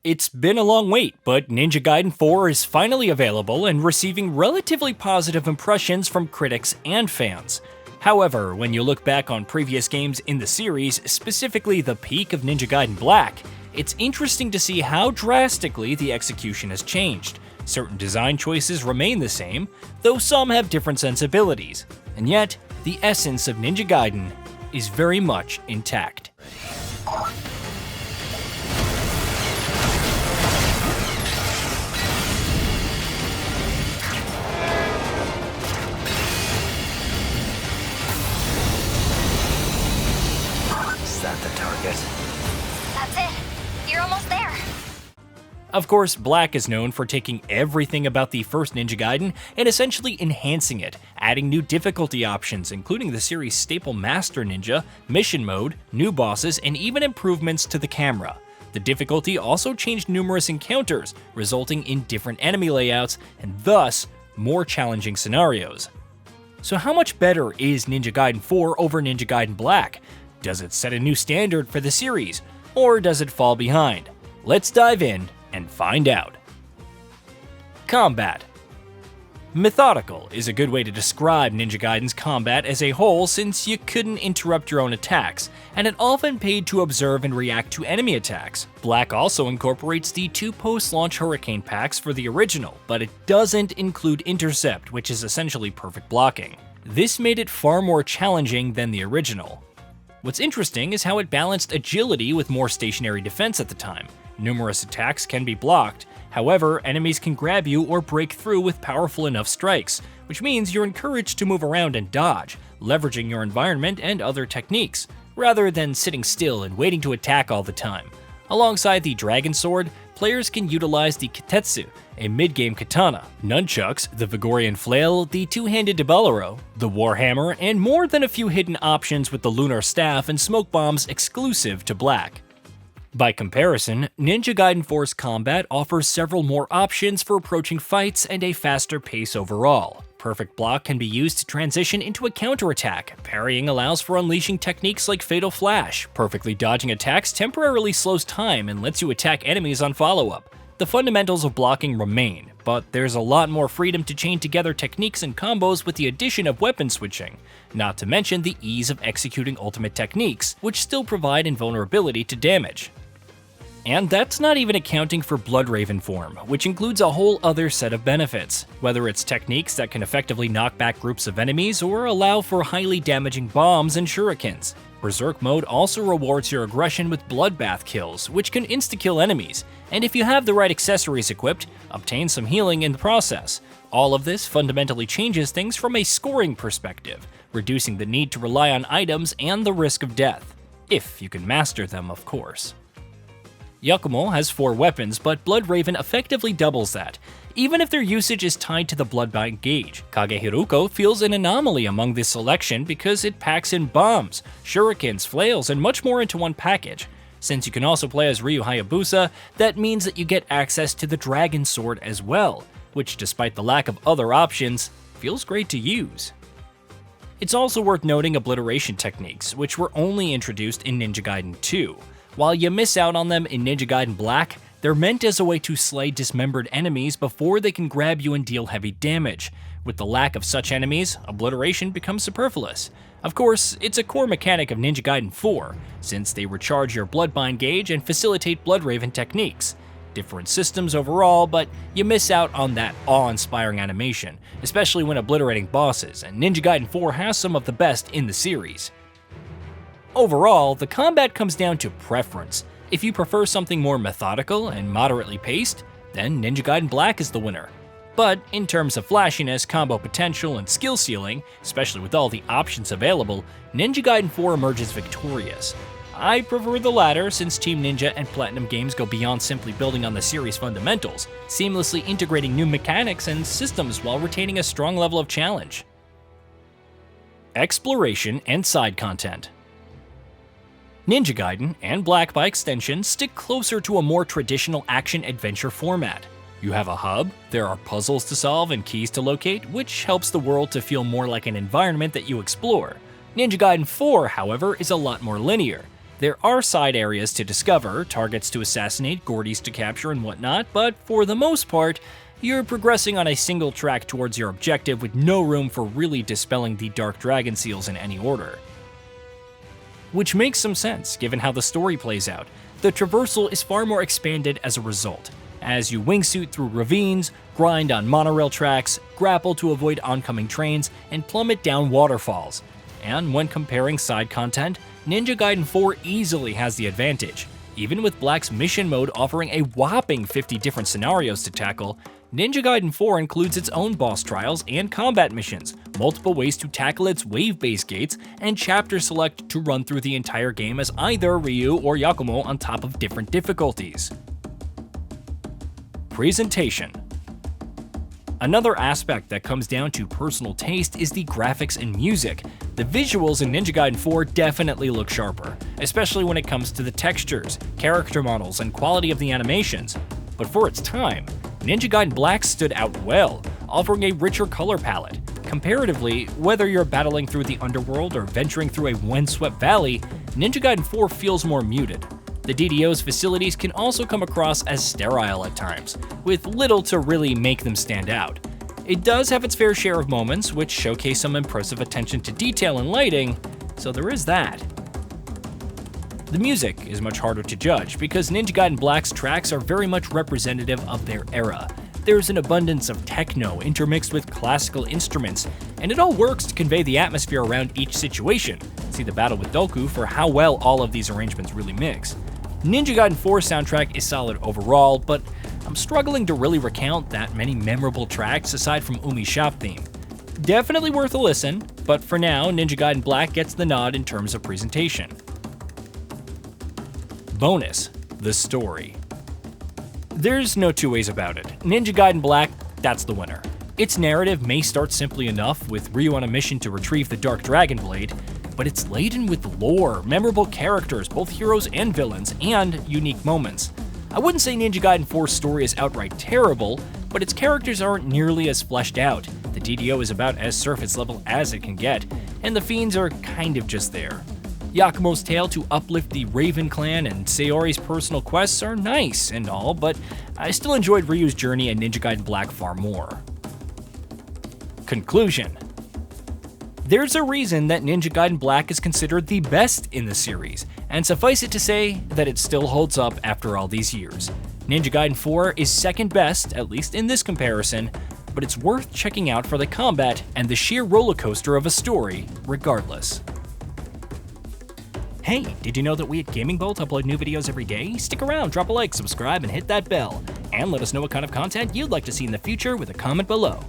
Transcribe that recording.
It's been a long wait, but Ninja Gaiden 4 is finally available and receiving relatively positive impressions from critics and fans. However, when you look back on previous games in the series, specifically the peak of Ninja Gaiden Black, it's interesting to see how drastically the execution has changed. Certain design choices remain the same, though some have different sensibilities, and yet, the essence of Ninja Gaiden is very much intact. Is that the target? That's it. You're almost there. Of course, Black is known for taking everything about the first Ninja Gaiden and essentially enhancing it, adding new difficulty options, including the series' staple Master Ninja, mission mode, new bosses, and even improvements to the camera. The difficulty also changed numerous encounters, resulting in different enemy layouts and thus more challenging scenarios. So how much better is Ninja Gaiden 4 over Ninja Gaiden Black? Does it set a new standard for the series, or does it fall behind? Let's dive in and find out. Combat. Methodical is a good way to describe Ninja Gaiden's combat as a whole, since you couldn't interrupt your own attacks, and it often paid to observe and react to enemy attacks. Black also incorporates the 2 post-launch Hurricane packs for the original, but it doesn't include Intercept, which is essentially perfect blocking. This made it far more challenging than the original. What's interesting is how it balanced agility with more stationary defense at the time. Numerous attacks can be blocked, however, enemies can grab you or break through with powerful enough strikes, which means you're encouraged to move around and dodge, leveraging your environment and other techniques, rather than sitting still and waiting to attack all the time. Alongside the Dragon Sword, players can utilize the Kitetsu, a mid-game katana, nunchucks, the Vigorian flail, the two-handed Debalero, the Warhammer, and more than a few hidden options with the Lunar Staff and smoke bombs exclusive to Black. By comparison, Ninja Gaiden 4's combat offers several more options for approaching fights and a faster pace overall. Perfect block can be used to transition into a counterattack. Parrying allows for unleashing techniques like Fatal Flash. Perfectly dodging attacks temporarily slows time and lets you attack enemies on follow-up. The fundamentals of blocking remain, but there's a lot more freedom to chain together techniques and combos with the addition of weapon switching, not to mention the ease of executing ultimate techniques, which still provide invulnerability to damage. And that's not even accounting for Bloodraven form, which includes a whole other set of benefits, whether it's techniques that can effectively knock back groups of enemies or allow for highly damaging bombs and shurikens. Berserk mode also rewards your aggression with bloodbath kills, which can insta-kill enemies, and if you have the right accessories equipped, obtain some healing in the process. All of this fundamentally changes things from a scoring perspective, reducing the need to rely on items and the risk of death. If you can master them, of course. Yakumo has 4 weapons, but Bloodraven effectively doubles that, even if their usage is tied to the Bloodbind gauge. Kagehiruko feels an anomaly among this selection because it packs in bombs, shurikens, flails, and much more into one package. Since you can also play as Ryu Hayabusa, that means that you get access to the Dragon Sword as well, which despite the lack of other options, feels great to use. It's also worth noting obliteration techniques, which were only introduced in Ninja Gaiden 2. While you miss out on them in Ninja Gaiden Black, they're meant as a way to slay dismembered enemies before they can grab you and deal heavy damage. With the lack of such enemies, obliteration becomes superfluous. Of course, it's a core mechanic of Ninja Gaiden 4, since they recharge your Bloodbind gauge and facilitate Bloodraven techniques. Different systems overall, but you miss out on that awe-inspiring animation, especially when obliterating bosses, and Ninja Gaiden 4 has some of the best in the series. Overall, the combat comes down to preference. If you prefer something more methodical and moderately paced, then Ninja Gaiden Black is the winner. But in terms of flashiness, combo potential, and skill ceiling, especially with all the options available, Ninja Gaiden 4 emerges victorious. I prefer the latter since Team Ninja and Platinum Games go beyond simply building on the series' fundamentals, seamlessly integrating new mechanics and systems while retaining a strong level of challenge. Exploration and side content. Ninja Gaiden, and Black by extension, stick closer to a more traditional action-adventure format. You have a hub, there are puzzles to solve and keys to locate, which helps the world to feel more like an environment that you explore. Ninja Gaiden 4, however, is a lot more linear. There are side areas to discover, targets to assassinate, Gordies to capture and whatnot, but for the most part, you're progressing on a single track towards your objective with no room for really dispelling the Dark Dragon seals in any order. Which makes some sense, given how the story plays out. The traversal is far more expanded as a result, as you wingsuit through ravines, grind on monorail tracks, grapple to avoid oncoming trains, and plummet down waterfalls. And when comparing side content, Ninja Gaiden 4 easily has the advantage. Even with Black's mission mode offering a whopping 50 different scenarios to tackle, Ninja Gaiden 4 includes its own boss trials and combat missions, multiple ways to tackle its wave-based gates, and chapter select to run through the entire game as either Ryu or Yakumo on top of different difficulties. Presentation. Another aspect that comes down to personal taste is the graphics and music. The visuals in Ninja Gaiden 4 definitely look sharper, especially when it comes to the textures, character models, and quality of the animations. But for its time, Ninja Gaiden Black stood out well, offering a richer color palette. Comparatively, whether you're battling through the underworld or venturing through a windswept valley, Ninja Gaiden 4 feels more muted. The DDO's facilities can also come across as sterile at times, with little to really make them stand out. It does have its fair share of moments which showcase some impressive attention to detail and lighting, so there is that. The music is much harder to judge because Ninja Gaiden Black's tracks are very much representative of their era. There's an abundance of techno intermixed with classical instruments, and it all works to convey the atmosphere around each situation. See the battle with Doku for how well all of these arrangements really mix. Ninja Gaiden 4's soundtrack is solid overall, but I'm struggling to really recount that many memorable tracks aside from Umi's shop theme. Definitely worth a listen, but for now, Ninja Gaiden Black gets the nod in terms of presentation. Bonus: the story. There's no two ways about it. Ninja Gaiden Black, that's the winner. Its narrative may start simply enough, with Ryu on a mission to retrieve the Dark Dragon Blade, but it's laden with lore, memorable characters, both heroes and villains, and unique moments. I wouldn't say Ninja Gaiden 4's story is outright terrible, but its characters aren't nearly as fleshed out. The DDO is about as surface level as it can get, and the fiends are kind of just there. Yakumo's tale to uplift the Raven clan and Sayori's personal quests are nice and all, but I still enjoyed Ryu's journey in Ninja Gaiden Black far more. Conclusion. There's a reason that Ninja Gaiden Black is considered the best in the series, and suffice it to say that it still holds up after all these years. Ninja Gaiden 4 is second best, at least in this comparison, but it's worth checking out for the combat and the sheer rollercoaster of a story, regardless. Hey, did you know that we at GamingBolt upload new videos every day? Stick around, drop a like, subscribe, and hit that bell. And let us know what kind of content you'd like to see in the future with a comment below.